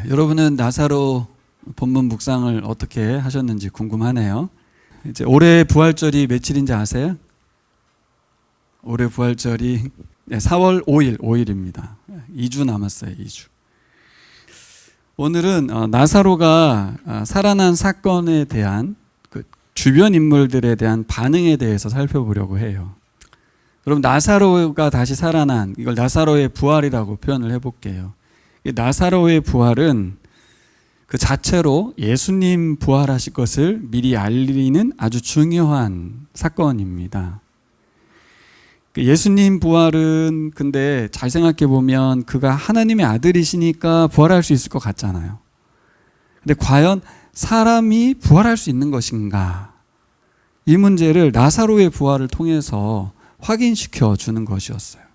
여러분은 나사로 본문 묵상을 어떻게 하셨는지 궁금하네요. 이제 올해 부활절이 며칠인지 아세요? 올해 부활절이 4월 5일입니다. 2주 남았어요. 2주. 오늘은 나사로가 살아난 사건에 대한 그 주변 인물들에 대한 반응에 대해서 살펴보려고 해요. 여러분, 나사로가 다시 살아난, 이걸 나사로의 부활이라고 표현을 해볼게요. 나사로의 부활은 그 자체로 예수님 부활하실 것을 미리 알리는 아주 중요한 사건입니다. 예수님 부활은 근데 잘 생각해 보면 그가 하나님의 아들이시니까 부활할 수 있을 것 같잖아요. 근데 과연 사람이 부활할 수 있는 것인가? 이 문제를 나사로의 부활을 통해서 확인시켜 주는 것이었어요.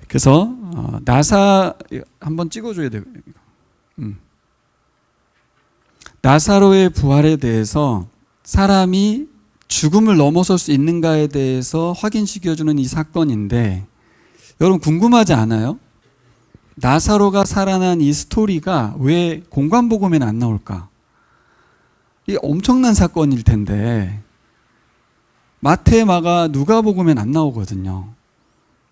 그래서 한번 찍어줘야 돼요. 나사로의 부활에 대해서 사람이 죽음을 넘어설 수 있는가에 대해서 확인시켜주는 이 사건인데, 여러분 궁금하지 않아요? 나사로가 살아난 이 스토리가 왜 공관복음에는 안 나올까? 이게 엄청난 사건일 텐데 마태, 마가, 누가복음에는 안 나오거든요.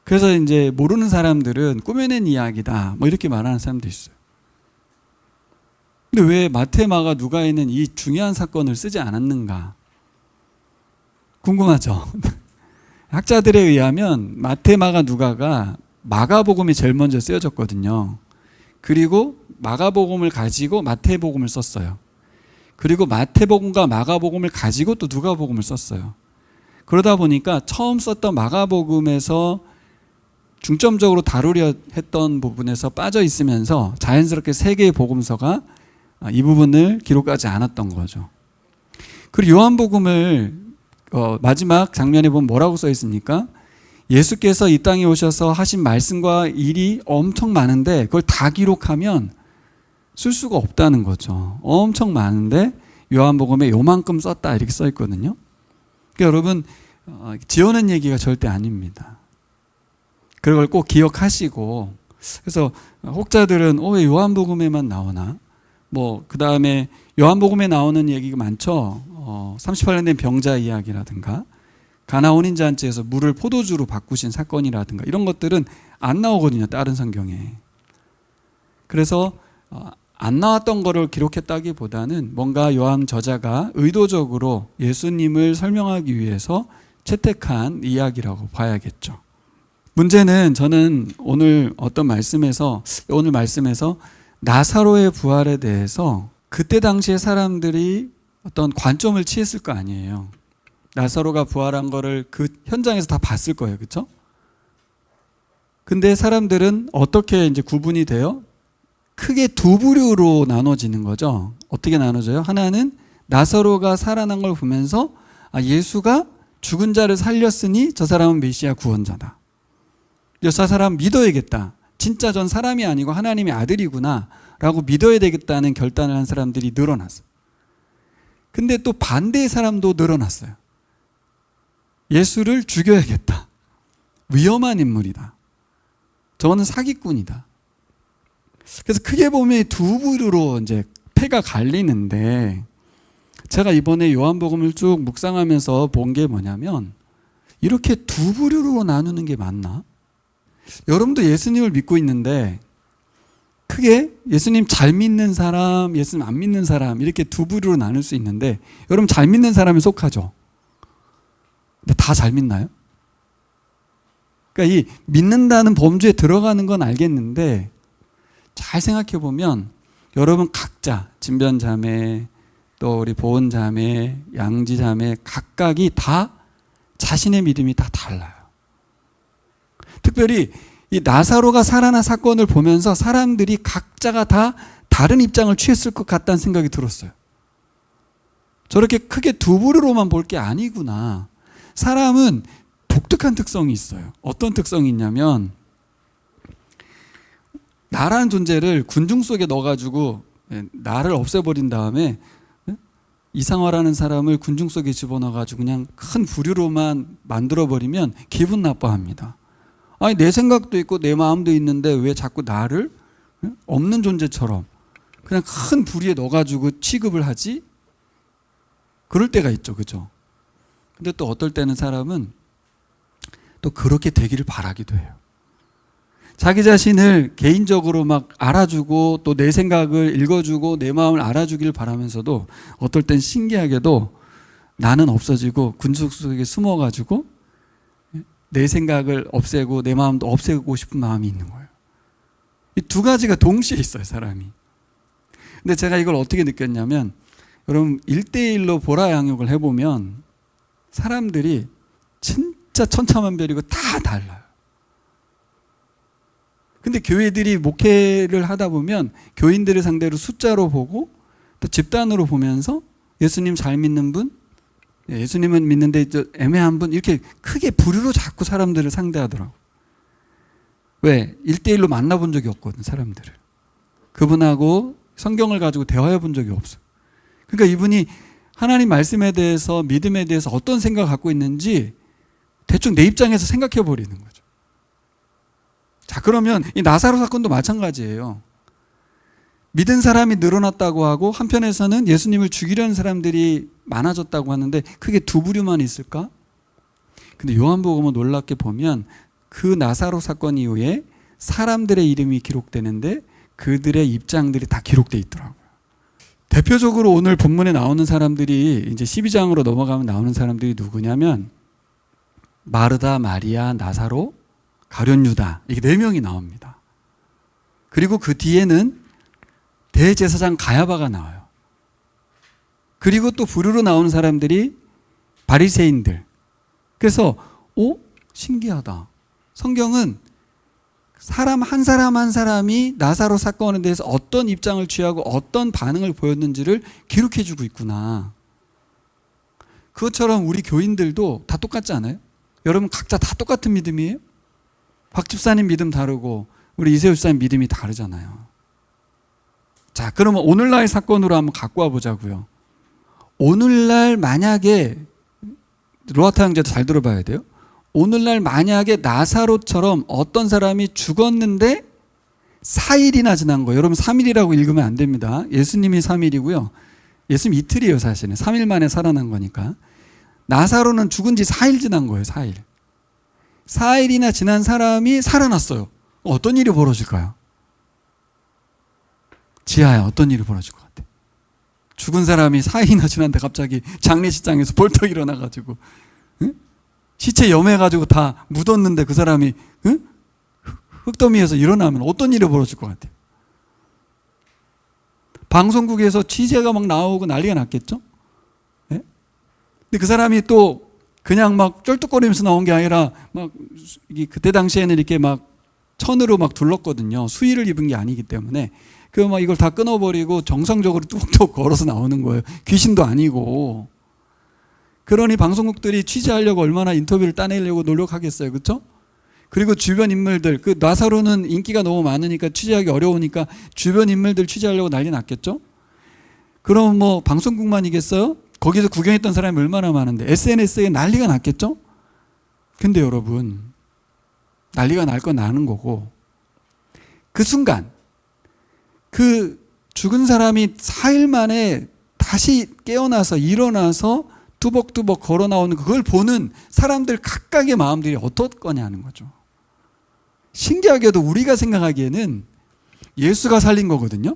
그래서 이제 모르는 사람들은 꾸며낸 이야기다 뭐 이렇게 말하는 사람도 있어요. 근데 왜 마태, 마가, 누가에는 이 중요한 사건을 쓰지 않았는가? 궁금하죠? 학자들에 의하면 마태, 마가, 누가가 마가복음이 제일 먼저 쓰여졌거든요. 그리고 마가복음을 가지고 마태복음을 썼어요. 그리고 마태복음과 마가복음을 가지고 또 누가복음을 썼어요. 그러다 보니까 처음 썼던 마가복음에서 중점적으로 다루려 했던 부분에서 빠져 있으면서 자연스럽게 세 개의 복음서가 이 부분을 기록하지 않았던 거죠. 그리고 요한복음을 마지막 장면에 보면 뭐라고 써 있습니까? 예수께서 이 땅에 오셔서 하신 말씀과 일이 엄청 많은데 그걸 다 기록하면 쓸 수가 없다는 거죠. 엄청 많은데 요한복음에 요만큼 썼다 이렇게 써 있거든요. 그러니까 여러분, 지어낸 얘기가 절대 아닙니다. 그걸 꼭 기억하시고, 그래서 혹자들은 왜 요한복음에만 나오나? 그 다음에 요한복음에 나오는 얘기가 많죠. 38년 된 병자 이야기라든가 가나 혼인잔치에서 물을 포도주로 바꾸신 사건이라든가 이런 것들은 안 나오거든요, 다른 성경에. 그래서 안 나왔던 거를 기록했다기보다는 뭔가 요한 저자가 의도적으로 예수님을 설명하기 위해서 채택한 이야기라고 봐야겠죠. 문제는 저는 오늘 말씀에서 나사로의 부활에 대해서 그때 당시에 사람들이 어떤 관점을 취했을 거 아니에요. 나사로가 부활한 거를 그 현장에서 다 봤을 거예요. 그렇죠? 근데 사람들은 어떻게 이제 구분이 돼요? 크게 두 부류로 나눠지는 거죠. 어떻게 나눠져요? 하나는 나사로가 살아난 걸 보면서 예수가 죽은 자를 살렸으니 저 사람은 메시아 구원자다. 저 사람 믿어야겠다. 진짜 전 사람이 아니고 하나님의 아들이구나 라고 믿어야 되겠다는 결단을 한 사람들이 늘어났어요. 근데 또 반대의 사람도 늘어났어요. 예수를 죽여야겠다. 위험한 인물이다. 저거는 사기꾼이다. 그래서 크게 보면 두 부류로 이제 패가 갈리는데, 제가 이번에 요한복음을 쭉 묵상하면서 본 게 뭐냐면 이렇게 두 부류로 나누는 게 맞나? 여러분도 예수님을 믿고 있는데 크게 예수님 잘 믿는 사람, 예수님 안 믿는 사람 이렇게 두 부류로 나눌 수 있는데, 여러분 잘 믿는 사람에 속하죠? 근데 다 잘 믿나요? 그러니까 이 믿는다는 범주에 들어가는 건 알겠는데 잘 생각해 보면 여러분 각자, 진변자매, 또 우리 보은자매, 양지자매 각각이 다 자신의 믿음이 다 달라요. 특별히 이 나사로가 살아난 사건을 보면서 사람들이 각자가 다 다른 입장을 취했을 것 같다는 생각이 들었어요. 저렇게 크게 두 부류로만 볼 게 아니구나. 사람은 독특한 특성이 있어요. 어떤 특성이 있냐면, 나라는 존재를 군중 속에 넣어가지고 나를 없애버린 다음에 이상화라는 사람을 군중 속에 집어넣어가지고 그냥 큰 부류로만 만들어버리면 기분 나빠합니다. 아니, 내 생각도 있고 내 마음도 있는데 왜 자꾸 나를 없는 존재처럼 그냥 큰 부리에 넣어가지고 취급을 하지? 그럴 때가 있죠. 그죠? 근데 또 어떨 때는 사람은 또 그렇게 되기를 바라기도 해요. 자기 자신을 개인적으로 막 알아주고 또 내 생각을 읽어주고 내 마음을 알아주길 바라면서도 어떨 땐 신기하게도 나는 없어지고 군속 속에 숨어가지고 내 생각을 없애고 내 마음도 없애고 싶은 마음이 있는 거예요. 이 두 가지가 동시에 있어요, 사람이. 근데 제가 이걸 어떻게 느꼈냐면, 여러분 1대1로 보라 양육을 해보면 사람들이 진짜 천차만별이고 다 달라요. 근데 교회들이 목회를 하다 보면 교인들을 상대로 숫자로 보고 또 집단으로 보면서 예수님 잘 믿는 분, 예수님은 믿는데 애매한 분, 이렇게 크게 부류로 자꾸 사람들을 상대하더라고요. 왜? 1대1로 만나본 적이 없거든, 사람들을. 그분하고 성경을 가지고 대화해 본 적이 없어요. 그러니까 이분이 하나님 말씀에 대해서, 믿음에 대해서 어떤 생각을 갖고 있는지 대충 내 입장에서 생각해 버리는 거죠. 자, 그러면 이 나사로 사건도 마찬가지예요. 믿은 사람이 늘어났다고 하고 한편에서는 예수님을 죽이려는 사람들이 많아졌다고 하는데 그게 두 부류만 있을까? 근데 요한복음은 놀랍게 보면 그 나사로 사건 이후에 사람들의 이름이 기록되는데 그들의 입장들이 다 기록되어 있더라고요. 대표적으로 오늘 본문에 나오는 사람들이 이제 12장으로 넘어가면 나오는 사람들이 누구냐면 마르다, 마리아, 나사로, 가룟 유다, 이게 4명이 나옵니다. 그리고 그 뒤에는 대제사장 가야바가 나와요. 그리고 또 부류로 나오는 사람들이 바리새인들. 그래서 신기하다. 성경은 사람 한 사람이 나사로 사건에 대해서 어떤 입장을 취하고 어떤 반응을 보였는지를 기록해주고 있구나. 그것처럼 우리 교인들도 다 똑같지 않아요? 여러분 각자 다 똑같은 믿음이에요? 박 집사님 믿음 다르고 우리 이세우 집사님 믿음이 다르잖아요. 자, 그러면 오늘날 사건으로 한번 갖고 와 보자고요. 오늘날 만약에 로아타 형제도 잘 들어봐야 돼요. 오늘날 만약에 나사로처럼 어떤 사람이 죽었는데 4일이나 지난 거예요. 여러분 3일이라고 읽으면 안 됩니다. 예수님이 3일이고요. 예수님 이틀이에요, 사실은. 3일 만에 살아난 거니까. 나사로는 죽은 지 4일 지난 거예요, 4일. 4일이나 지난 사람이 살아났어요. 어떤 일이 벌어질까요? 지하야, 어떤 일이 벌어질 것 같아? 죽은 사람이 4일이나 지났는데 갑자기 장례식장에서 벌떡 일어나가지고, 응? 시체 염해가지고 다 묻었는데 그 사람이 흙더미에서 일어나면 어떤 일이 벌어질 것 같아요? 방송국에서 취재가 막 나오고 난리가 났겠죠? 네? 근데 그 사람이 또 그냥 막 쩔뚝거리면서 나온 게 아니라 막 그때 당시에는 이렇게 막 천으로 막 둘렀거든요. 수의를 입은 게 아니기 때문에. 그 막 이걸 다 끊어버리고 정상적으로 뚝뚝 걸어서 나오는 거예요. 귀신도 아니고. 그러니 방송국들이 취재하려고 얼마나 인터뷰를 따내려고 노력하겠어요. 그렇죠? 그리고 주변 인물들, 그 나사로는 인기가 너무 많으니까 취재하기 어려우니까 주변 인물들 취재하려고 난리 났겠죠? 그럼 뭐 방송국만이겠어요? 거기서 구경했던 사람이 얼마나 많은데 SNS에 난리가 났겠죠? 근데 여러분, 난리가 날 건 나는 거고, 그 순간 그 죽은 사람이 4일 만에 다시 깨어나서 일어나서 뚜벅뚜벅 걸어 나오는 그걸 보는 사람들 각각의 마음들이 어떨 거냐는 거죠. 신기하게도 우리가 생각하기에는 예수가 살린 거거든요.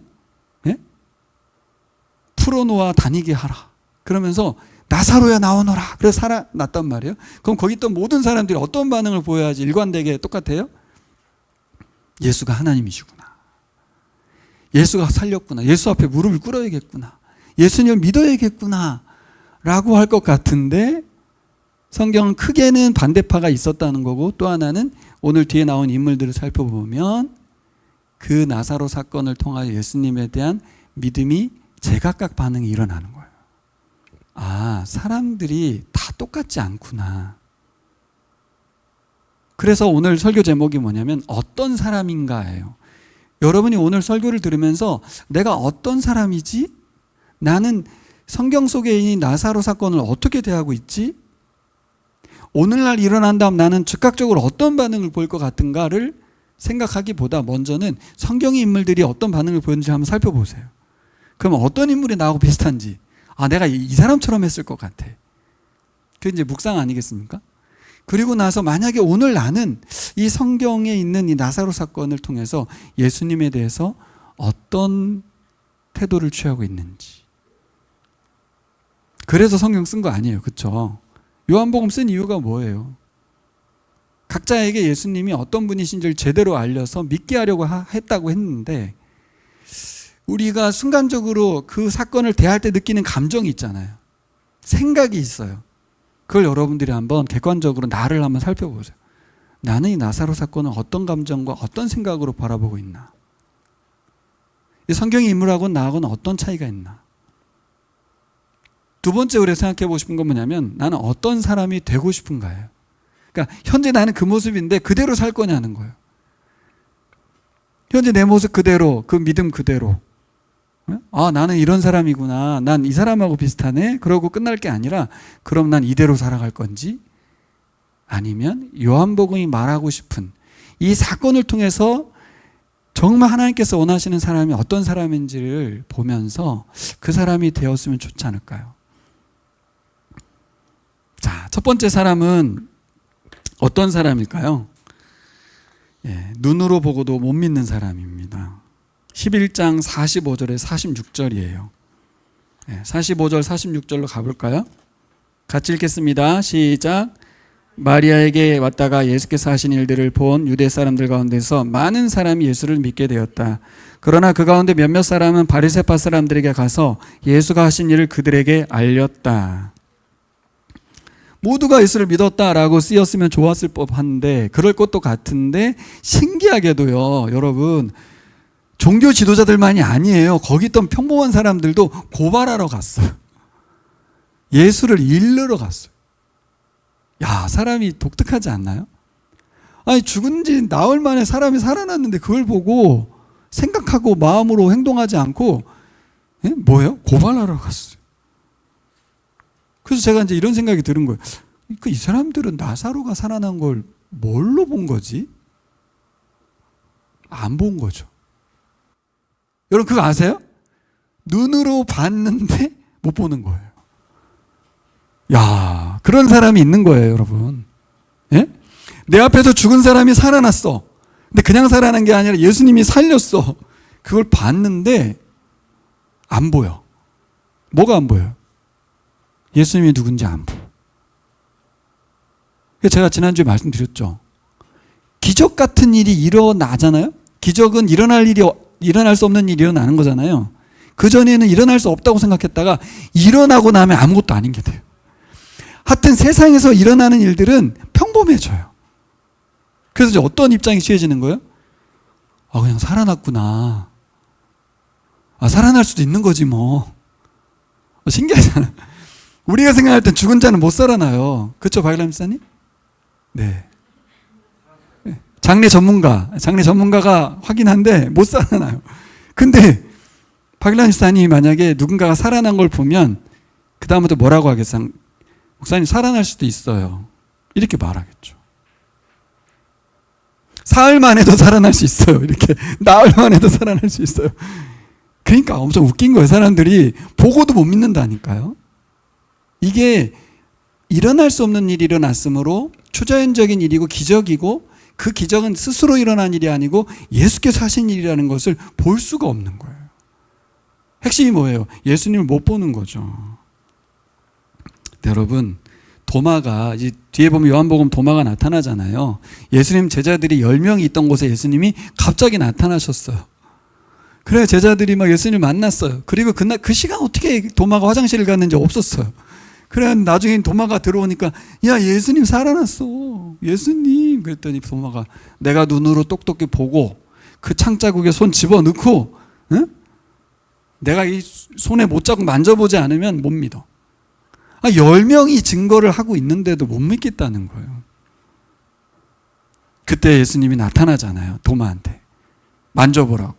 예? 풀어놓아 다니게 하라. 그러면서 나사로야 나오너라. 그래서 살아났단 말이에요. 그럼 거기 있던 모든 사람들이 어떤 반응을 보여야지 일관되게 똑같아요? 예수가 하나님이시구나. 예수가 살렸구나. 예수 앞에 무릎을 꿇어야겠구나. 예수님을 믿어야겠구나. 라고 할 것 같은데 성경은 크게는 반대파가 있었다는 거고, 또 하나는 오늘 뒤에 나온 인물들을 살펴보면 그 나사로 사건을 통하여 예수님에 대한 믿음이 제각각 반응이 일어나는 거예요. 아, 사람들이 다 똑같지 않구나. 그래서 오늘 설교 제목이 뭐냐면 어떤 사람인가예요. 여러분이 오늘 설교를 들으면서 내가 어떤 사람이지? 나는 성경 속에 이 나사로 사건을 어떻게 대하고 있지? 오늘날 일어난 다음 나는 즉각적으로 어떤 반응을 보일 것 같은가를 생각하기보다 먼저는 성경의 인물들이 어떤 반응을 보였는지 한번 살펴보세요. 그럼 어떤 인물이 나하고 비슷한지, 내가 이 사람처럼 했을 것 같아. 그게 이제 묵상 아니겠습니까? 그리고 나서 만약에 오늘 나는 이 성경에 있는 이 나사로 사건을 통해서 예수님에 대해서 어떤 태도를 취하고 있는지. 그래서 성경 쓴 거 아니에요. 그렇죠? 요한복음 쓴 이유가 뭐예요? 각자에게 예수님이 어떤 분이신지를 제대로 알려서 믿게 하려고 했다고 했는데, 우리가 순간적으로 그 사건을 대할 때 느끼는 감정이 있잖아요. 생각이 있어요. 그걸 여러분들이 한번 객관적으로 나를 한번 살펴보세요. 나는 이 나사로 사건을 어떤 감정과 어떤 생각으로 바라보고 있나? 이 성경의 인물하고는 나하고는 어떤 차이가 있나? 두 번째 우리가 생각해 보고 싶은 건 뭐냐면, 나는 어떤 사람이 되고 싶은가예요. 그러니까 현재 나는 그 모습인데 그대로 살 거냐는 거예요. 현재 내 모습 그대로, 그 믿음 그대로. 나는 이런 사람이구나. 난 이 사람하고 비슷하네. 그러고 끝날 게 아니라, 그럼 난 이대로 살아갈 건지, 아니면 요한복음이 말하고 싶은 이 사건을 통해서 정말 하나님께서 원하시는 사람이 어떤 사람인지를 보면서 그 사람이 되었으면 좋지 않을까요? 자, 첫 번째 사람은 어떤 사람일까요? 눈으로 보고도 못 믿는 사람입니다. 11장 45절에 46절이에요. 45절 46절로 가볼까요? 같이 읽겠습니다. 시작. 마리아에게 왔다가 예수께서 하신 일들을 본 유대 사람들 가운데서 많은 사람이 예수를 믿게 되었다. 그러나 그 가운데 몇몇 사람은 바리새파 사람들에게 가서 예수가 하신 일을 그들에게 알렸다. 모두가 예수를 믿었다라고 쓰였으면 좋았을 법한데, 그럴 것도 같은데, 신기하게도요, 여러분, 종교 지도자들만이 아니에요. 거기 있던 평범한 사람들도 고발하러 갔어요. 예수를 일르러 갔어요. 야, 사람이 독특하지 않나요? 아니, 죽은 지 나흘 만에 사람이 살아났는데 그걸 보고 생각하고 마음으로 행동하지 않고, 뭐예요? 고발하러 갔어요. 그래서 제가 이제 이런 생각이 드는 거예요. 이 사람들은 나사로가 살아난 걸 뭘로 본 거지? 안 본 거죠. 여러분 그거 아세요? 눈으로 봤는데 못 보는 거예요. 야, 그런 사람이 있는 거예요, 여러분. 예? 내 앞에서 죽은 사람이 살아났어. 근데 그냥 살아난 게 아니라 예수님이 살렸어. 그걸 봤는데 안 보여. 뭐가 안 보여요? 예수님이 누군지 안 보여. 제가 지난주에 말씀드렸죠. 기적 같은 일이 일어나잖아요. 기적은 일어날 수 없는 일이 일어나는 거잖아요. 그전에는 일어날 수 없다고 생각했다가 일어나고 나면 아무것도 아닌 게 돼요. 하여튼 세상에서 일어나는 일들은 평범해져요. 그래서 이제 어떤 입장이 취해지는 거예요? 그냥 살아났구나. 살아날 수도 있는 거지 뭐. 신기하잖아. 우리가 생각할 땐 죽은 자는 못 살아나요. 그렇죠, 박일남 목사님? 네. 장례 전문가가 확인한데 못 살아나요. 근데 박일남 목사님 만약에 누군가가 살아난 걸 보면 그 다음부터 뭐라고 하겠어요? 목사님 살아날 수도 있어요. 이렇게 말하겠죠. 사흘 만에도 살아날 수 있어요. 이렇게 나흘 만에도 살아날 수 있어요. 그러니까 엄청 웃긴 거예요. 사람들이 보고도 못 믿는다니까요. 이게 일어날 수 없는 일이 일어났으므로 초자연적인 일이고 기적이고, 그 기적은 스스로 일어난 일이 아니고 예수께서 하신 일이라는 것을 볼 수가 없는 거예요. 핵심이 뭐예요? 예수님을 못 보는 거죠. 네, 여러분, 도마가 이제 뒤에 보면 요한복음 도마가 나타나잖아요. 예수님 제자들이 10명이 있던 곳에 예수님이 갑자기 나타나셨어요. 그래 제자들이 막 예수님을 만났어요. 그리고 그 시간 어떻게 도마가 화장실을 갔는지 없었어요. 그래 나중에 도마가 들어오니까 야 예수님 살아났어. 예수님. 그랬더니 도마가 내가 눈으로 똑똑히 보고 그 창자국에 손 집어넣고 내가 이 손에 못자국 만져보지 않으면 못 믿어. 10명이 증거를 하고 있는데도 못 믿겠다는 거예요. 그때 예수님이 나타나잖아요. 도마한테. 만져보라고.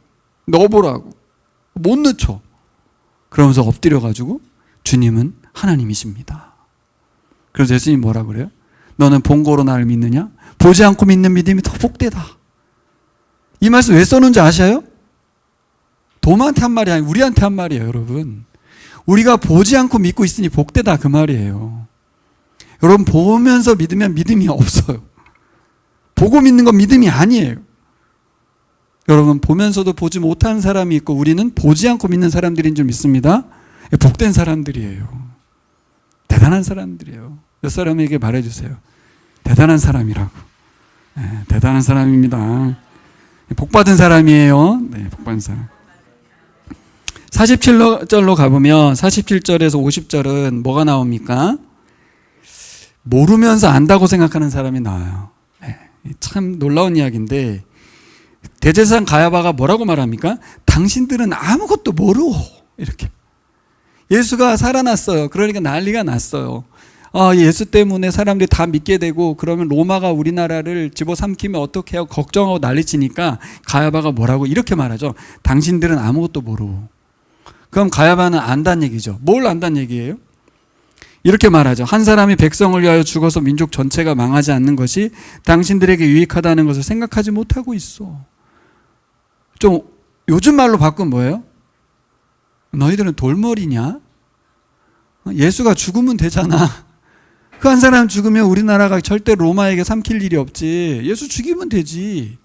넣어보라고. 못 넣죠. 그러면서 엎드려가지고 주님은 하나님이십니다. 그래서 예수님이 뭐라 그래요? 너는 본고로 나를 믿느냐? 보지 않고 믿는 믿음이 더 복되다. 이 말씀 왜 써놓은지 아셔요? 도마한테 한 말이 아니고 우리한테 한 말이에요, 여러분. 우리가 보지 않고 믿고 있으니 복되다, 그 말이에요. 여러분, 보면서 믿으면 믿음이 없어요. 보고 믿는 건 믿음이 아니에요. 여러분, 보면서도 보지 못하는 사람이 있고 우리는 보지 않고 믿는 사람들인 줄 믿습니다. 복된 사람들이에요. 대단한 사람들이에요. 몇 사람에게 말해주세요. 대단한 사람이라고. 네, 대단한 사람입니다. 복받은 사람이에요. 네, 복받은 사람. 47절로 가보면 47절에서 50절은 뭐가 나옵니까? 모르면서 안다고 생각하는 사람이 나와요. 네, 참 놀라운 이야기인데 대제사장 가야바가 뭐라고 말합니까? 당신들은 아무것도 모르고 이렇게. 예수가 살아났어요. 그러니까 난리가 났어요. 예수 때문에 사람들이 다 믿게 되고 그러면 로마가 우리나라를 집어삼키면 어떻게 하고 걱정하고 난리치니까 가야바가 뭐라고 이렇게 말하죠. 당신들은 아무것도 모르고. 그럼 가야바는 안다는 얘기죠. 뭘 안다는 얘기예요? 이렇게 말하죠. 한 사람이 백성을 위하여 죽어서 민족 전체가 망하지 않는 것이 당신들에게 유익하다는 것을 생각하지 못하고 있어. 좀 요즘 말로 바꾸면 뭐예요? 너희들은 돌머리냐? 예수가 죽으면 되잖아. 그 한 사람 죽으면 우리나라가 절대 로마에게 삼킬 일이 없지. 예수 죽이면 되지.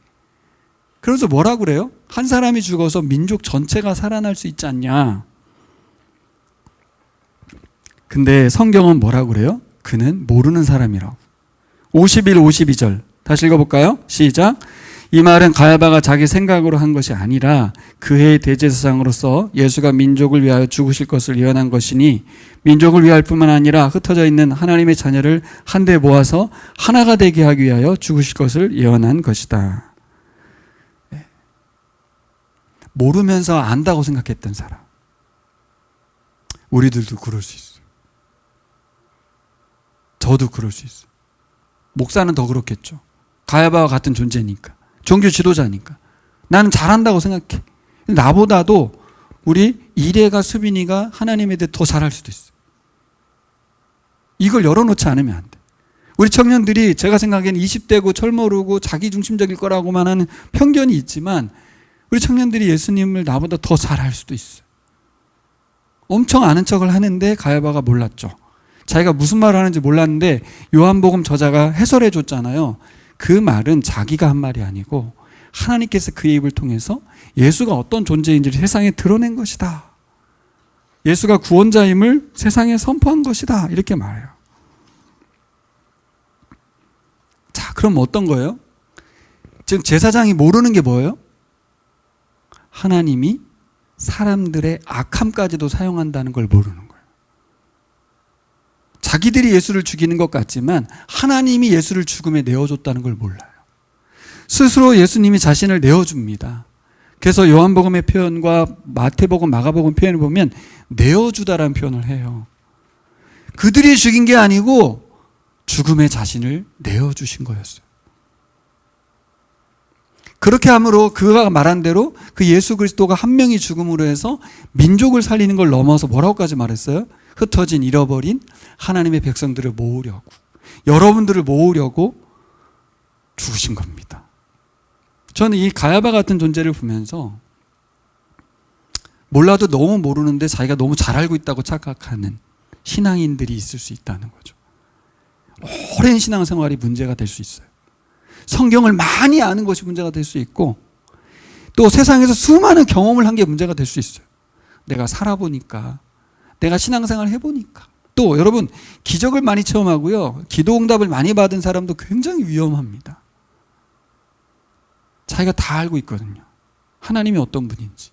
그래서 뭐라 그래요? 한 사람이 죽어서 민족 전체가 살아날 수 있지 않냐? 근데 성경은 뭐라 그래요? 그는 모르는 사람이라고. 51, 52절 다시 읽어볼까요? 시작. 이 말은 가야바가 자기 생각으로 한 것이 아니라 그의 대제사장으로서 예수가 민족을 위하여 죽으실 것을 예언한 것이니 민족을 위할 뿐만 아니라 흩어져 있는 하나님의 자녀를 한데 모아서 하나가 되게 하기 위하여 죽으실 것을 예언한 것이다. 모르면서 안다고 생각했던 사람. 우리들도 그럴 수 있어요. 저도 그럴 수 있어요. 목사는 더 그렇겠죠. 가야바와 같은 존재니까. 종교 지도자니까. 나는 잘한다고 생각해. 나보다도 우리 이래가 수빈이가 하나님에 대해 더 잘할 수도 있어. 이걸 열어놓지 않으면 안 돼. 우리 청년들이 제가 생각에는 20대고 철모르고 자기중심적일 거라고만 하는 편견이 있지만 우리 청년들이 예수님을 나보다 더 잘할 수도 있어요. 엄청 아는 척을 하는데 가야바가 몰랐죠. 자기가 무슨 말을 하는지 몰랐는데 요한복음 저자가 해설해 줬잖아요. 그 말은 자기가 한 말이 아니고 하나님께서 그의 입을 통해서 예수가 어떤 존재인지를 세상에 드러낸 것이다. 예수가 구원자임을 세상에 선포한 것이다. 이렇게 말해요. 자, 그럼 어떤 거예요? 지금 제사장이 모르는 게 뭐예요? 하나님이 사람들의 악함까지도 사용한다는 걸 모르는 거예요. 자기들이 예수를 죽이는 것 같지만 하나님이 예수를 죽음에 내어줬다는 걸 몰라요. 스스로 예수님이 자신을 내어줍니다. 그래서 요한복음의 표현과 마태복음, 마가복음 표현을 보면 내어주다라는 표현을 해요. 그들이 죽인 게 아니고 죽음의 자신을 내어주신 거였어요. 그렇게 함으로 그가 말한 대로 그 예수 그리스도가 한 명이 죽음으로 해서 민족을 살리는 걸 넘어서 뭐라고까지 말했어요? 흩어진 잃어버린 하나님의 백성들을 모으려고, 여러분들을 모으려고 죽으신 겁니다. 저는 이 가야바 같은 존재를 보면서 몰라도 너무 모르는데 자기가 너무 잘 알고 있다고 착각하는 신앙인들이 있을 수 있다는 거죠. 오랜 신앙생활이 문제가 될 수 있어요. 성경을 많이 아는 것이 문제가 될 수 있고 또 세상에서 수많은 경험을 한 게 문제가 될 수 있어요. 내가 살아보니까, 내가 신앙생활을 해보니까. 또 여러분, 기적을 많이 체험하고요, 기도응답을 많이 받은 사람도 굉장히 위험합니다. 자기가 다 알고 있거든요. 하나님이 어떤 분인지.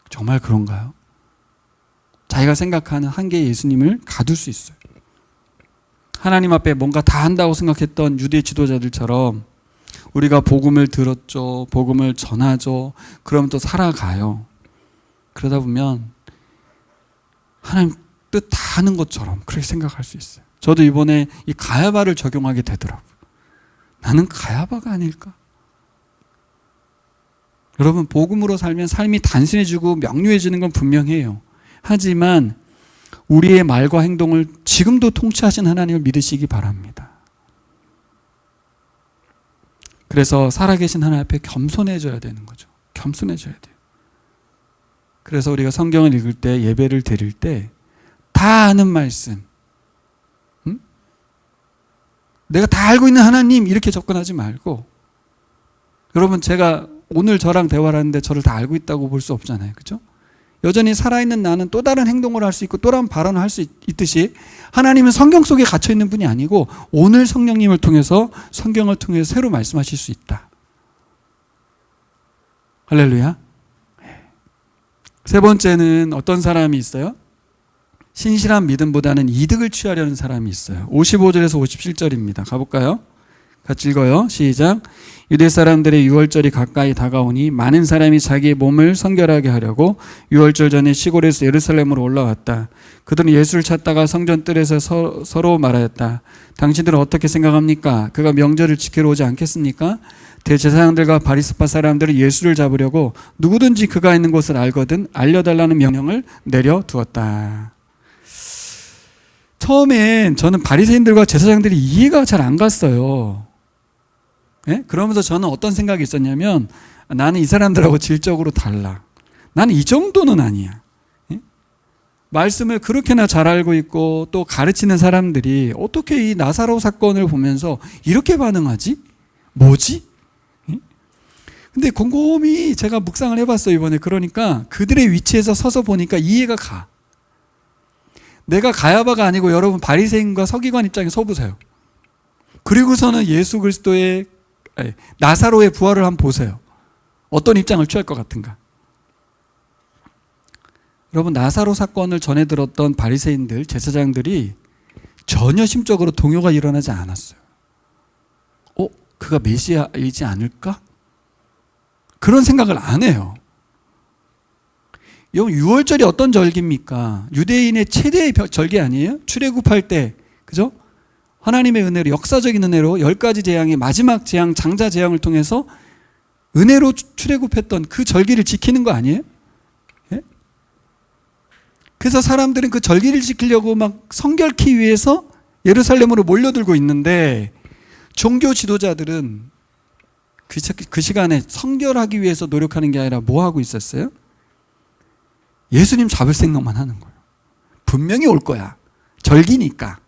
정말 그런가요? 자기가 생각하는 한계의 예수님을 가둘 수 있어요. 하나님 앞에 뭔가 다 한다고 생각했던 유대 지도자들처럼 우리가 복음을 들었죠, 복음을 전하죠, 그럼 또 살아가요. 그러다 보면 하나님 뜻 다 아는 것처럼 그렇게 생각할 수 있어요. 저도 이번에 이 가야바를 적용하게 되더라고요. 나는 가야바가 아닐까? 여러분, 복음으로 살면 삶이 단순해지고 명료해지는 건 분명해요. 하지만 우리의 말과 행동을 지금도 통치하신 하나님을 믿으시기 바랍니다. 그래서 살아계신 하나님 앞에 겸손해져야 되는 거죠. 겸손해져야 돼요. 그래서 우리가 성경을 읽을 때, 예배를 드릴 때 다 아는 말씀, 내가 다 알고 있는 하나님 이렇게 접근하지 말고, 여러분 제가 오늘 저랑 대화를 하는데 저를 다 알고 있다고 볼 수 없잖아요. 그렇죠? 여전히 살아있는 나는 또 다른 행동을 할 수 있고 또 다른 발언을 할 수 있듯이 하나님은 성경 속에 갇혀있는 분이 아니고 오늘 성령님을 통해서, 성경을 통해서 새로 말씀하실 수 있다. 할렐루야. 세 번째는 어떤 사람이 있어요? 신실한 믿음보다는 이득을 취하려는 사람이 있어요. 55절에서 57절입니다. 가볼까요? 같이 읽어요. 시작. 유대 사람들의 유월절이 가까이 다가오니 많은 사람이 자기의 몸을 성결하게 하려고 유월절 전에 시골에서 예루살렘으로 올라왔다. 그들은 예수를 찾다가 성전 뜰에서 서로 말하였다. 당신들은 어떻게 생각합니까? 그가 명절을 지키러 오지 않겠습니까? 대제사장들과 바리새파 사람들은 예수를 잡으려고 누구든지 그가 있는 곳을 알거든 알려달라는 명령을 내려두었다. 처음엔 저는 바리새인들과 제사장들이 이해가 잘 안 갔어요. 예? 그러면서 저는 어떤 생각이 있었냐면, 나는 이 사람들하고 질적으로 달라. 나는 이 정도는 아니야. 예? 말씀을 그렇게나 잘 알고 있고 또 가르치는 사람들이 어떻게 이 나사로 사건을 보면서 이렇게 반응하지? 뭐지? 예? 근데 곰곰이 제가 묵상을 해봤어요, 이번에. 그러니까 그들의 위치에서 서서 보니까 이해가 가. 내가 가야바가 아니고 여러분 바리새인과 서기관 입장에 서보세요. 그리고서는 예수 그리스도의 나사로의 부활을 한번 보세요. 어떤 입장을 취할 것 같은가? 여러분, 나사로 사건을 전해 들었던 바리새인들, 제사장들이 전혀 심적으로 동요가 일어나지 않았어요. 그가 메시아이지 않을까? 그런 생각을 안 해요. 유월절이 어떤 절기입니까? 유대인의 최대의 절기 아니에요? 출애굽할 때, 그죠? 하나님의 은혜로, 역사적인 은혜로 10가지 재앙의 마지막 재앙, 장자 재앙을 통해서 은혜로 출애굽했던 그 절기를 지키는 거 아니에요? 예? 그래서 사람들은 그 절기를 지키려고 막 성결케 위해서 예루살렘으로 몰려들고 있는데, 종교 지도자들은 그 시간에 성결하기 위해서 노력하는 게 아니라 뭐 하고 있었어요? 예수님 잡을 생각만 하는 거예요. 분명히 올 거야. 절기니까.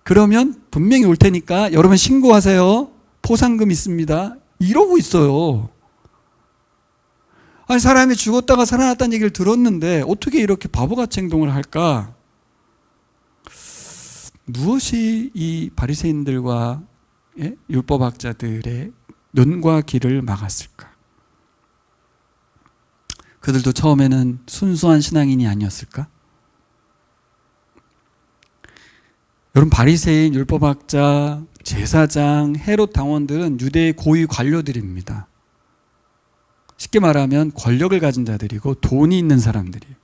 그러면 분명히 올 테니까 여러분 신고하세요. 포상금 있습니다. 이러고 있어요. 아니, 사람이 죽었다가 살아났다는 얘기를 들었는데 어떻게 이렇게 바보같이 행동을 할까? 무엇이 이 바리새인들과 율법학자들의 눈과 귀를 막았을까? 그들도 처음에는 순수한 신앙인이 아니었을까? 여러분, 바리새인, 율법학자, 제사장, 헤롯 당원들은 유대의 고위 관료들입니다. 쉽게 말하면 권력을 가진 자들이고 돈이 있는 사람들이에요.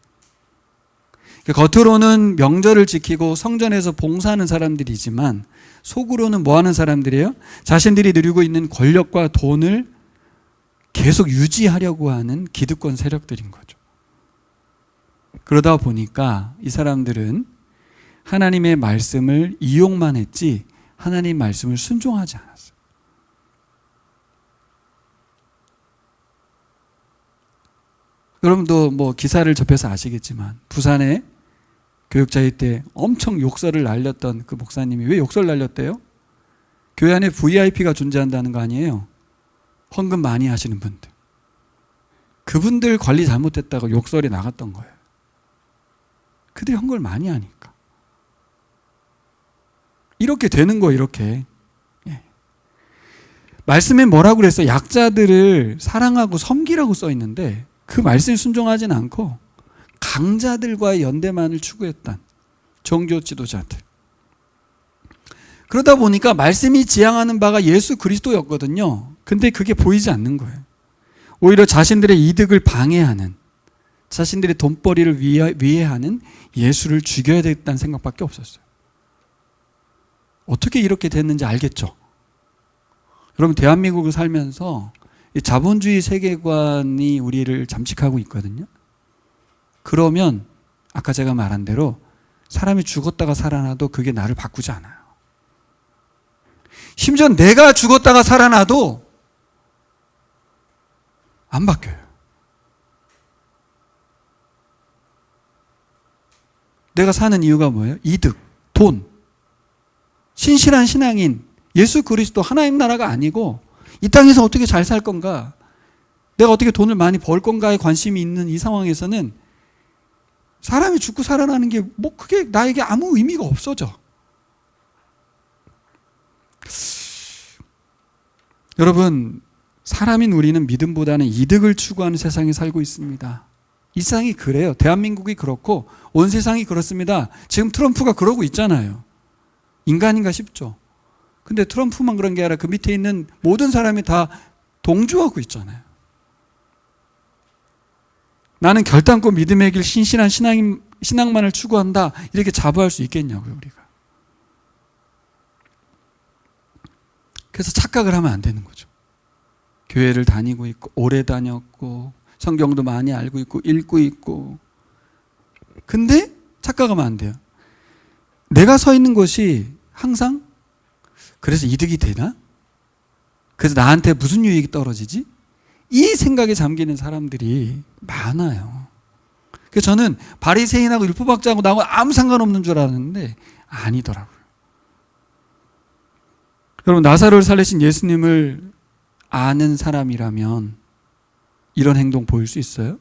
겉으로는 명절을 지키고 성전에서 봉사하는 사람들이지만 속으로는 뭐 하는 사람들이에요? 자신들이 누리고 있는 권력과 돈을 계속 유지하려고 하는 기득권 세력들인 거죠. 그러다 보니까 이 사람들은 하나님의 말씀을 이용만 했지 하나님 말씀을 순종하지 않았어요. 여러분도 뭐 기사를 접해서 아시겠지만 부산에 교육자회 때 엄청 욕설을 날렸던 그 목사님이 왜 욕설 날렸대요? 교회 안에 VIP가 존재한다는 거 아니에요? 헌금 많이 하시는 분들. 그분들 관리 잘못했다고 욕설이 나갔던 거예요. 그들이 헌금을 많이 하니까. 이렇게 되는 거예요, 이렇게. 예. 말씀에 뭐라고 그랬어요? 약자들을 사랑하고 섬기라고 써 있는데 그 말씀에 순종하지는 않고 강자들과의 연대만을 추구했던 종교 지도자들. 그러다 보니까 말씀이 지향하는 바가 예수 그리스도였거든요. 근데 그게 보이지 않는 거예요. 오히려 자신들의 이득을 방해하는, 자신들의 돈벌이를 위해 하는 예수를 죽여야 되겠다는 생각밖에 없었어요. 어떻게 이렇게 됐는지 알겠죠? 여러분, 대한민국을 살면서 이 자본주의 세계관이 우리를 잠식하고 있거든요. 그러면 아까 제가 말한 대로 사람이 죽었다가 살아나도 그게 나를 바꾸지 않아요. 심지어 내가 죽었다가 살아나도 안 바뀌어요. 내가 사는 이유가 뭐예요? 이득, 돈. 신실한 신앙인, 예수 그리스도 하나님 나라가 아니고 이 땅에서 어떻게 잘 살 건가, 내가 어떻게 돈을 많이 벌 건가에 관심이 있는 이 상황에서는 사람이 죽고 살아나는 게 뭐 그게 나에게 아무 의미가 없어져. 여러분, 사람인 우리는 믿음보다는 이득을 추구하는 세상에 살고 있습니다. 이 세상이 그래요. 대한민국이 그렇고 온 세상이 그렇습니다. 지금 트럼프가 그러고 있잖아요. 인간인가 싶죠. 근데 트럼프만 그런 게 아니라 그 밑에 있는 모든 사람이 다 동조하고 있잖아요. 나는 결단코 믿음의 길 신실한 신앙만을 추구한다, 이렇게 자부할 수 있겠냐고요, 우리가. 그래서 착각을 하면 안 되는 거죠. 교회를 다니고 있고 오래 다녔고 성경도 많이 알고 있고 읽고 있고, 근데 착각하면 안 돼요. 내가 서 있는 곳이 항상 그래서 이득이 되나? 그래서 나한테 무슨 유익이 떨어지지? 이 생각에 잠기는 사람들이 많아요. 그래서 저는 바리새인하고 율법학자하고 나하고 아무 상관없는 줄 알았는데 아니더라고요. 여러분, 나사로를 살리신 예수님을 아는 사람이라면 이런 행동 보일 수 있어요?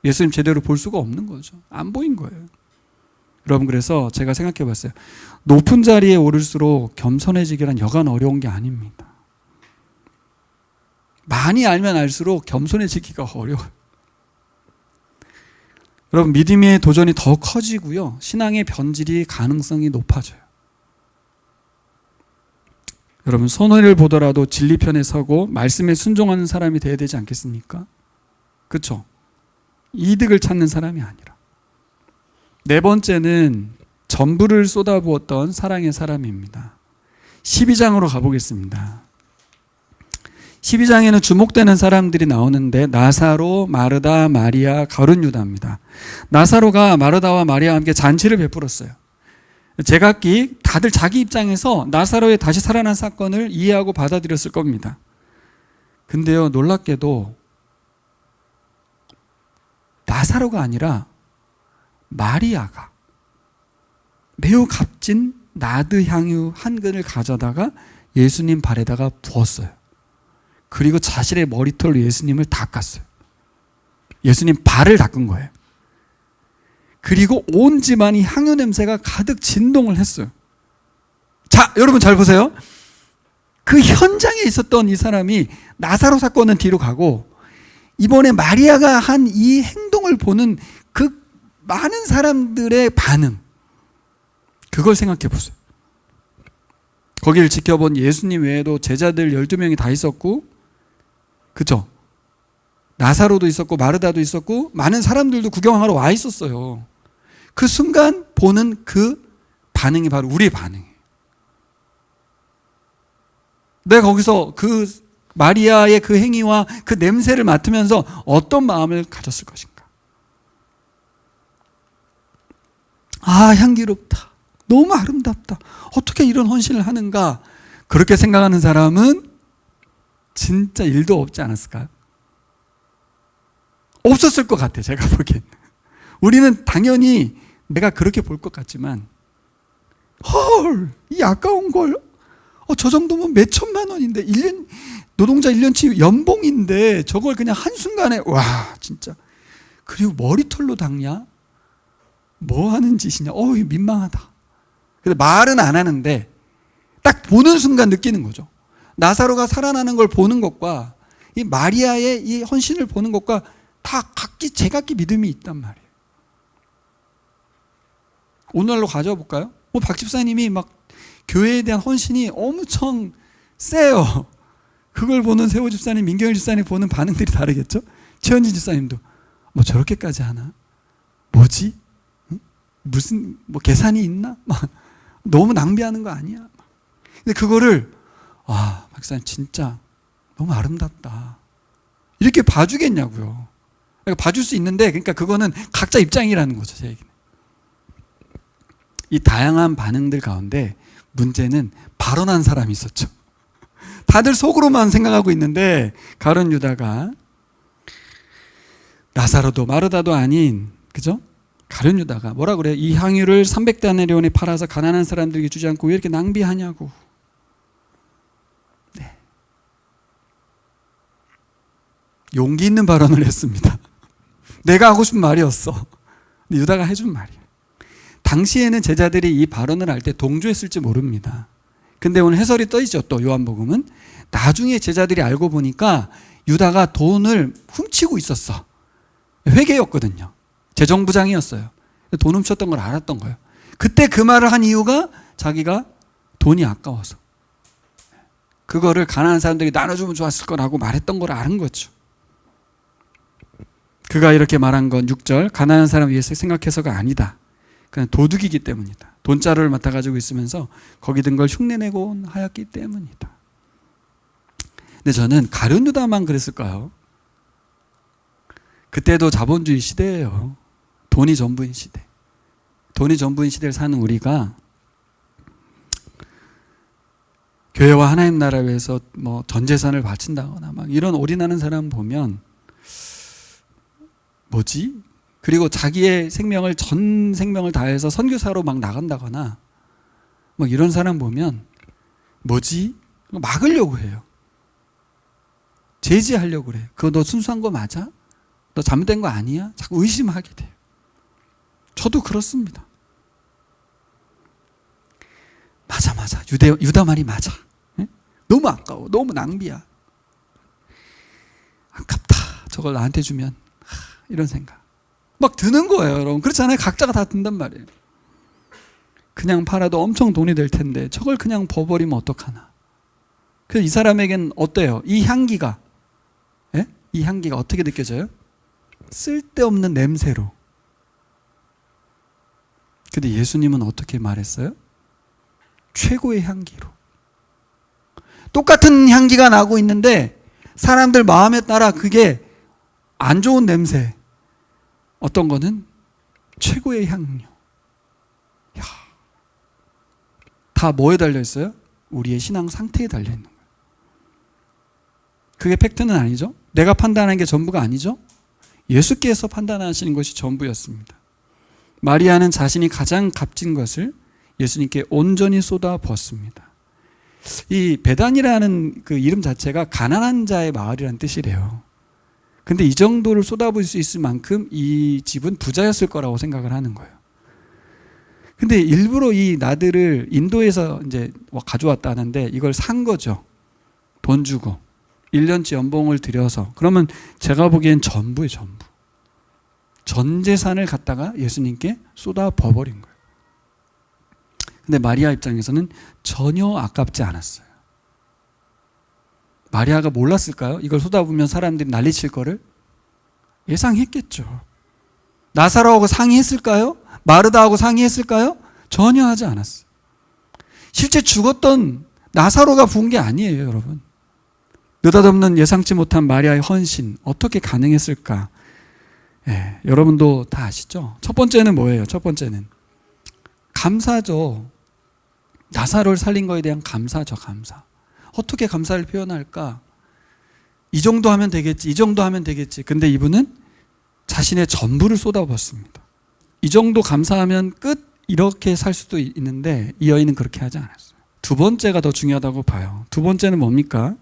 예수님 제대로 볼 수가 없는 거죠. 안 보인 거예요. 여러분, 그래서 제가 생각해 봤어요. 높은 자리에 오를수록 겸손해지기란 여간 어려운 게 아닙니다. 많이 알면 알수록 겸손해지기가 어려워요. 여러분, 믿음의 도전이 더 커지고요, 신앙의 변질이 가능성이 높아져요. 여러분, 손해를 보더라도 진리편에 서고 말씀에 순종하는 사람이 되어야 되지 않겠습니까? 그렇죠? 이득을 찾는 사람이 아니라. 네 번째는 전부를 쏟아부었던 사랑의 사람입니다. 12장으로 가보겠습니다. 12장에는 주목되는 사람들이 나오는데 나사로, 마르다, 마리아, 가룟 유다입니다. 나사로가 마르다와 마리아와 함께 잔치를 베풀었어요. 제각기 다들 자기 입장에서 나사로의 다시 살아난 사건을 이해하고 받아들였을 겁니다. 근데요, 놀랍게도 나사로가 아니라 마리아가 매우 값진 나드 향유 한 근을 가져다가 예수님 발에다가 부었어요. 그리고 자신의 머리털로 예수님을 닦았어요. 예수님 발을 닦은 거예요. 그리고 온 집안이 향유 냄새가 가득 진동을 했어요. 자, 여러분 잘 보세요. 그 현장에 있었던 이 사람이 나사로 사건은 뒤로 가고 이번에 마리아가 한 이 행동을 보는 그 많은 사람들의 반응, 그걸 생각해 보세요. 거기를 지켜본 예수님 외에도 제자들 12명이 다 있었고, 그렇죠? 나사로도 있었고 마르다도 있었고 많은 사람들도 구경하러 와 있었어요. 그 순간 보는 그 반응이 바로 우리의 반응이에요. 내가 거기서 그 마리아의 그 행위와 그 냄새를 맡으면서 어떤 마음을 가졌을 것인가? 아, 향기롭다. 너무 아름답다. 어떻게 이런 헌신을 하는가? 그렇게 생각하는 사람은 진짜 일도 없지 않았을까요? 없었을 것 같아요, 제가 보기엔. 우리는 당연히 내가 그렇게 볼 것 같지만, 헐, 이 아까운 걸, 저 정도면 몇 천만 원인데, 노동자 1년치 연봉인데, 저걸 그냥 한순간에, 와, 진짜. 그리고 머리털로 닦냐? 뭐 하는 짓이냐? 민망하다. 근데 말은 안 하는데, 딱 보는 순간 느끼는 거죠. 나사로가 살아나는 걸 보는 것과, 이 마리아의 이 헌신을 보는 것과 다 제각기 믿음이 있단 말이에요. 오늘날로 가져와 볼까요? 박 집사님이 막 교회에 대한 헌신이 엄청 세요. 그걸 보는 세호 집사님, 민경일 집사님 보는 반응들이 다르겠죠? 최현진 집사님도 저렇게까지 하나? 뭐지? 응? 무슨 계산이 있나? 너무 낭비하는 거 아니야? 근데 그거를 박사님 진짜 너무 아름답다. 이렇게 봐주겠냐고요. 그러니까 봐줄 수 있는데, 그러니까 그거는 각자 입장이라는 거죠, 제 얘기는. 이 다양한 반응들 가운데 문제는 발언한 사람이 있었죠. 다들 속으로만 생각하고 있는데 가룟 유다가 라사로도 마르다도 아닌, 그죠? 가룟 유다가 뭐라 그래요? 이 향유를 300데나리온에 팔아서 가난한 사람들에게 주지 않고 왜 이렇게 낭비하냐고. 네. 용기 있는 발언을 했습니다. 내가 하고 싶은 말이었어. 근데 유다가 해준 말이에요. 당시에는 제자들이 이 발언을 할 때 동조했을지 모릅니다. 근데 오늘 해설이 떠있죠. 또 요한복음은 나중에 제자들이 알고 보니까 유다가 돈을 훔치고 있었어. 회계였거든요. 재정부장이었어요. 돈 훔쳤던 걸 알았던 거예요. 그때 그 말을 한 이유가 자기가 돈이 아까워서, 그거를 가난한 사람들이 나눠주면 좋았을 거라고 말했던 걸 아는 거죠. 그가 이렇게 말한 건 6절 가난한 사람 위해서 생각해서가 아니다. 그냥 도둑이기 때문이다. 돈자루를 맡아가지고 있으면서 거기 든 걸 흉내내고 하였기 때문이다. 근데 저는 가룟 유다만 그랬을까요? 그때도 자본주의 시대예요. 돈이 전부인 시대. 돈이 전부인 시대를 사는 우리가 교회와 하나님 나라 위해서 뭐 전 재산을 바친다거나 막 이런 올인하는 사람 보면 뭐지? 그리고 자기의 생명을 전 생명을 다해서 선교사로 막 나간다거나 뭐 이런 사람 보면 뭐지? 막으려고 해요. 제지하려고 그래. 그거 너 순수한 거 맞아? 너 잘못된 거 아니야? 자꾸 의심하게 돼요. 저도 그렇습니다. 맞아. 유다 말이 맞아. 네? 너무 아까워. 너무 낭비야. 아깝다. 저걸 나한테 주면. 이런 생각. 막 드는 거예요, 여러분. 그렇잖아요. 각자가 다 든단 말이에요. 그냥 팔아도 엄청 돈이 될 텐데 저걸 그냥 버버리면 어떡하나. 그래서 이 사람에겐 어때요? 이 향기가, 예? 이 향기가 어떻게 느껴져요? 쓸데없는 냄새로. 근데 예수님은 어떻게 말했어요? 최고의 향기로. 똑같은 향기가 나고 있는데 사람들 마음에 따라 그게 안 좋은 냄새. 어떤 거는 최고의 향료. 야, 다 뭐에 달려 있어요? 우리의 신앙 상태에 달려 있는 거예요. 그게 팩트는 아니죠. 내가 판단하는 게 전부가 아니죠. 예수께서 판단하시는 것이 전부였습니다. 마리아는 자신이 가장 값진 것을 예수님께 온전히 쏟아 부었습니다. 이 베단이라는 그 이름 자체가 가난한 자의 마을이라는 뜻이래요. 근데 이 정도를 쏟아부을 수 있을 만큼 이 집은 부자였을 거라고 생각을 하는 거예요. 근데 일부러 이 나들을 인도에서 이제 가져왔다는데 이걸 산 거죠. 돈 주고 1년치 연봉을 들여서. 그러면 제가 보기엔 전부예요, 전부. 전 재산을 갖다가 예수님께 쏟아 부어버린 거예요. 근데 마리아 입장에서는 전혀 아깝지 않았어요. 마리아가 몰랐을까요? 이걸 쏟아부으면 사람들이 난리칠 거를? 예상했겠죠. 나사로하고 상의했을까요? 마르다하고 상의했을까요? 전혀 하지 않았어요. 실제 죽었던 나사로가 부은 게 아니에요, 여러분. 느닷없는 예상치 못한 마리아의 헌신, 어떻게 가능했을까? 예, 여러분도 다 아시죠? 첫 번째는 뭐예요? 첫 번째는 감사죠. 나사로를 살린 거에 대한 감사죠, 감사. 어떻게 감사를 표현할까? 이 정도 하면 되겠지, 이 정도 하면 되겠지. 근데 이분은 자신의 전부를 쏟아부었습니다. 이 정도 감사하면 끝, 이렇게 살 수도 있는데 이 여인은 그렇게 하지 않았어요. 두 번째가 더 중요하다고 봐요. 두 번째는 뭡니까?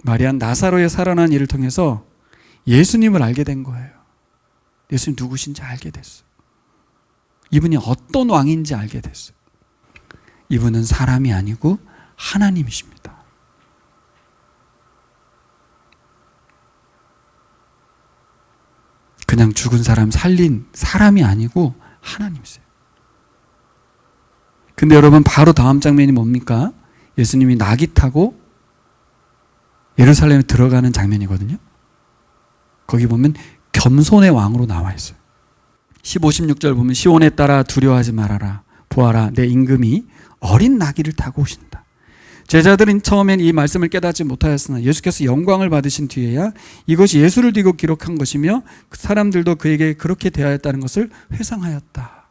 마리아는 나사로의 살아난 일을 통해서 예수님을 알게 된 거예요. 예수님 누구신지 알게 됐어요. 이분이 어떤 왕인지 알게 됐어요. 이분은 사람이 아니고 하나님이십니다. 그냥 죽은 사람 살린 사람이 아니고 하나님이세요. 근데 여러분 바로 다음 장면이 뭡니까? 예수님이 낙이 타고 예루살렘에 들어가는 장면이거든요. 거기 보면 겸손의 왕으로 나와 있어요. 15, 16절 보면 시온에 따라 두려워하지 말아라. 보아라, 내 임금이 어린 나귀를 타고 오신다. 제자들은 처음엔 이 말씀을 깨닫지 못하였으나 예수께서 영광을 받으신 뒤에야 이것이 예수를 뒤고 기록한 것이며 사람들도 그에게 그렇게 대하였다는 것을 회상하였다.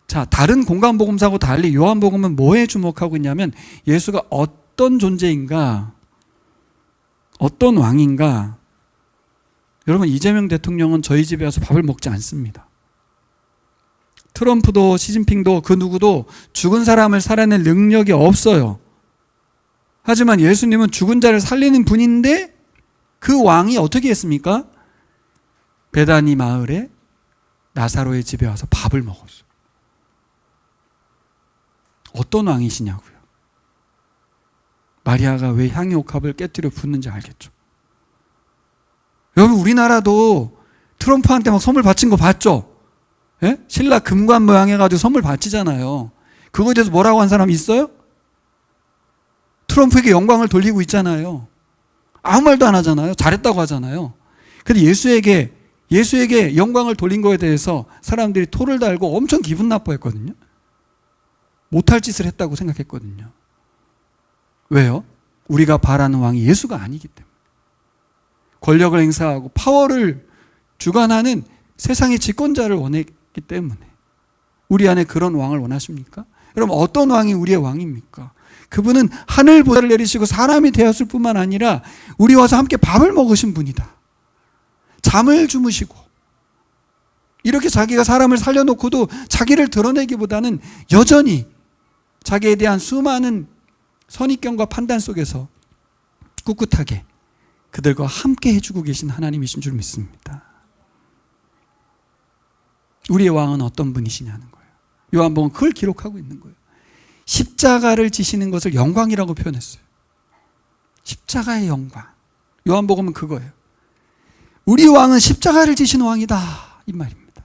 자, 다른 공간복음사하고 달리 요한복음은 뭐에 주목하고 있냐면 예수가 어떤 존재인가, 어떤 왕인가. 여러분, 이재명 대통령은 저희 집에 와서 밥을 먹지 않습니다. 트럼프도 시진핑도 그 누구도 죽은 사람을 살아낼 능력이 없어요. 하지만 예수님은 죽은 자를 살리는 분인데 그 왕이 어떻게 했습니까? 베다니 마을에 나사로의 집에 와서 밥을 먹었어요. 어떤 왕이시냐고요. 마리아가 왜 향유 옥합을 깨뜨려 붓는지 알겠죠. 여러분, 우리나라도 트럼프한테 막 선물 바친 거 봤죠? 예? 신라 금관 모양 해가지고 선물 바치잖아요. 그거에 대해서 뭐라고 한 사람 있어요? 트럼프에게 영광을 돌리고 있잖아요. 아무 말도 안 하잖아요. 잘했다고 하잖아요. 근데 예수에게 영광을 돌린 거에 대해서 사람들이 토를 달고 엄청 기분 나빠했거든요. 못할 짓을 했다고 생각했거든요. 왜요? 우리가 바라는 왕이 예수가 아니기 때문에. 권력을 행사하고 파워를 주관하는 세상의 집권자를 원했기 때문에. 우리 안에 그런 왕을 원하십니까? 여러분, 어떤 왕이 우리의 왕입니까? 그분은 하늘보다를 내리시고 사람이 되었을 뿐만 아니라 우리 와서 함께 밥을 먹으신 분이다. 잠을 주무시고 이렇게 자기가 사람을 살려놓고도 자기를 드러내기보다는 여전히 자기에 대한 수많은 선입견과 판단 속에서 꿋꿋하게 그들과 함께 해주고 계신 하나님이신 줄 믿습니다. 우리의 왕은 어떤 분이시냐는 거예요. 요한복음은 그걸 기록하고 있는 거예요. 십자가를 지시는 것을 영광이라고 표현했어요. 십자가의 영광. 요한복음은 그거예요. 우리 왕은 십자가를 지시는 왕이다, 이 말입니다.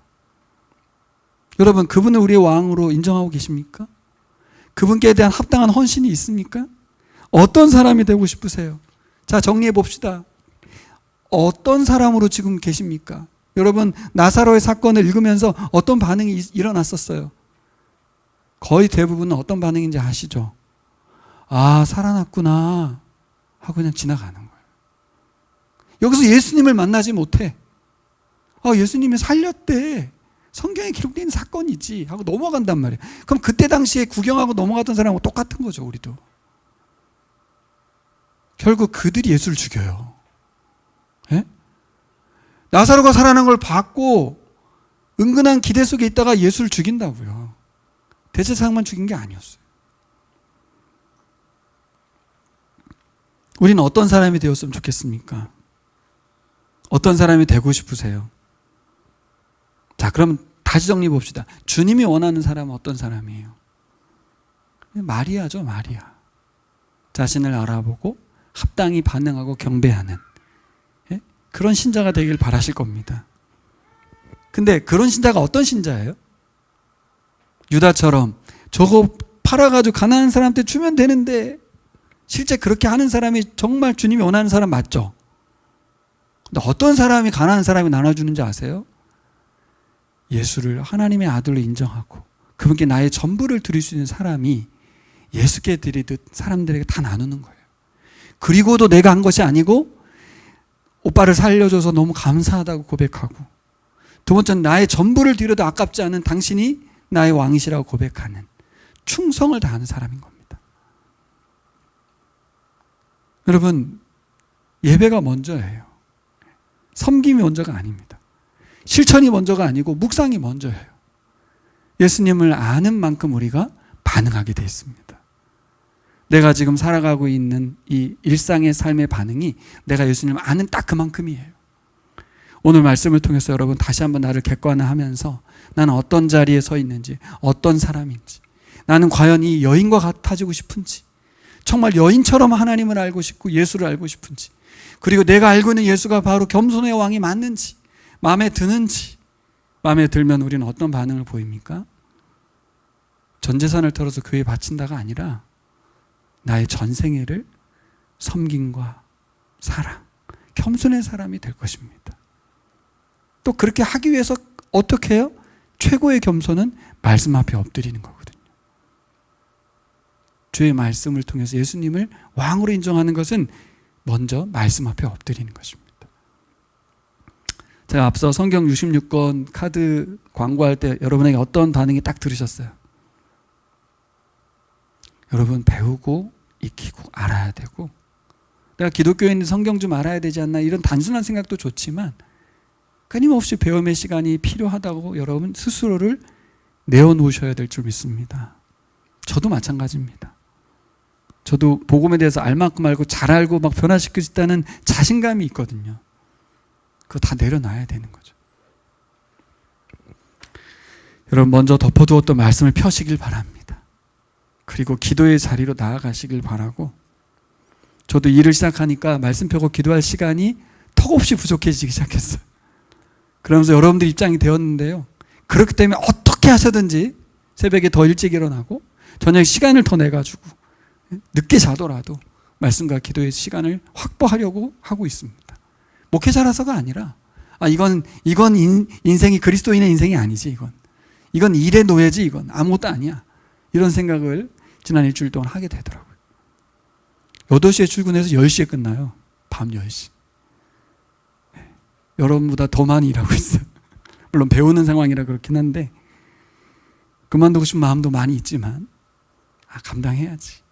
여러분, 그분을 우리의 왕으로 인정하고 계십니까? 그분께 대한 합당한 헌신이 있습니까? 어떤 사람이 되고 싶으세요? 자, 정리해 봅시다. 어떤 사람으로 지금 계십니까? 여러분, 나사로의 사건을 읽으면서 어떤 반응이 일어났었어요? 거의 대부분은 어떤 반응인지 아시죠? 아, 살아났구나 하고 그냥 지나가는 거예요. 여기서 예수님을 만나지 못해. 아, 예수님이 살렸대. 성경에 기록되어 있는 사건이지 하고 넘어간단 말이에요. 그럼 그때 당시에 구경하고 넘어갔던 사람하고 똑같은 거죠, 우리도. 결국 그들이 예수를 죽여요. 예? 나사로가 살아난 걸 봤고 은근한 기대 속에 있다가 예수를 죽인다고요. 대제사장만 죽인 게 아니었어요. 우리는 어떤 사람이 되었으면 좋겠습니까? 어떤 사람이 되고 싶으세요? 자, 그럼 다시 정리해 봅시다. 주님이 원하는 사람은 어떤 사람이에요? 마리아죠, 마리아. 자신을 알아보고 합당히 반응하고 경배하는, 예? 그런 신자가 되길 바라실 겁니다. 근데 그런 신자가 어떤 신자예요? 유다처럼 저거 팔아가지고 가난한 사람한테 주면 되는데, 실제 그렇게 하는 사람이 정말 주님이 원하는 사람 맞죠? 근데 어떤 사람이 가난한 사람이 나눠주는지 아세요? 예수를 하나님의 아들로 인정하고 그분께 나의 전부를 드릴 수 있는 사람이 예수께 드리듯 사람들에게 다 나누는 거예요. 그리고도 내가 한 것이 아니고 오빠를 살려줘서 너무 감사하다고 고백하고, 두 번째는 나의 전부를 드려도 아깝지 않은 당신이 나의 왕이시라고 고백하는 충성을 다하는 사람인 겁니다. 여러분, 예배가 먼저예요. 섬김이 먼저가 아닙니다. 실천이 먼저가 아니고 묵상이 먼저예요. 예수님을 아는 만큼 우리가 반응하게 되어 있습니다. 내가 지금 살아가고 있는 이 일상의 삶의 반응이 내가 예수님을 아는 딱 그만큼이에요. 오늘 말씀을 통해서 여러분 다시 한번 나를 객관화하면서 나는 어떤 자리에 서 있는지, 어떤 사람인지, 나는 과연 이 여인과 같아지고 싶은지, 정말 여인처럼 하나님을 알고 싶고 예수를 알고 싶은지, 그리고 내가 알고 있는 예수가 바로 겸손의 왕이 맞는지, 마음에 드는지, 마음에 들면 우리는 어떤 반응을 보입니까? 전 재산을 털어서 교회에 바친다가 아니라 나의 전생애를 섬김과 사랑, 겸손의 사람이 될 것입니다. 또 그렇게 하기 위해서 어떻게 해요? 최고의 겸손은 말씀 앞에 엎드리는 거거든요. 주의 말씀을 통해서 예수님을 왕으로 인정하는 것은 먼저 말씀 앞에 엎드리는 것입니다. 제가 앞서 성경 66권 카드 광고할 때 여러분에게 어떤 반응이 딱 들으셨어요? 여러분, 배우고 익히고 알아야 되고, 내가 기독교인은 성경 좀 알아야 되지 않나, 이런 단순한 생각도 좋지만 끊임없이 배움의 시간이 필요하다고 여러분 스스로를 내어놓으셔야 될 줄 믿습니다. 저도 마찬가지입니다. 저도 복음에 대해서 알 만큼 알고 잘 알고 막 변화시킬 수 있다는 자신감이 있거든요. 그거 다 내려놔야 되는 거죠. 여러분, 먼저 덮어두었던 말씀을 펴시길 바랍니다. 그리고 기도의 자리로 나아가시길 바라고, 저도 일을 시작하니까 말씀 펴고 기도할 시간이 턱없이 부족해지기 시작했어요. 그러면서 여러분들 입장이 되었는데요, 그렇기 때문에 어떻게 하셔든지 새벽에 더 일찍 일어나고 저녁 시간을 더 내가지고 늦게 자더라도 말씀과 기도의 시간을 확보하려고 하고 있습니다. 목회자라서가 아니라, 이건 인생이 그리스도인의 인생이 아니지, 이건 일의 노예지, 이건 아무것도 아니야, 이런 생각을 지난 일주일 동안 하게 되더라고요. 8시에 출근해서 10시에 끝나요. 밤 10시. 여러분보다 더 많이 일하고 있어요. 물론 배우는 상황이라 그렇긴 한데, 그만두고 싶은 마음도 많이 있지만 감당해야지.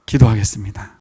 기도하겠습니다.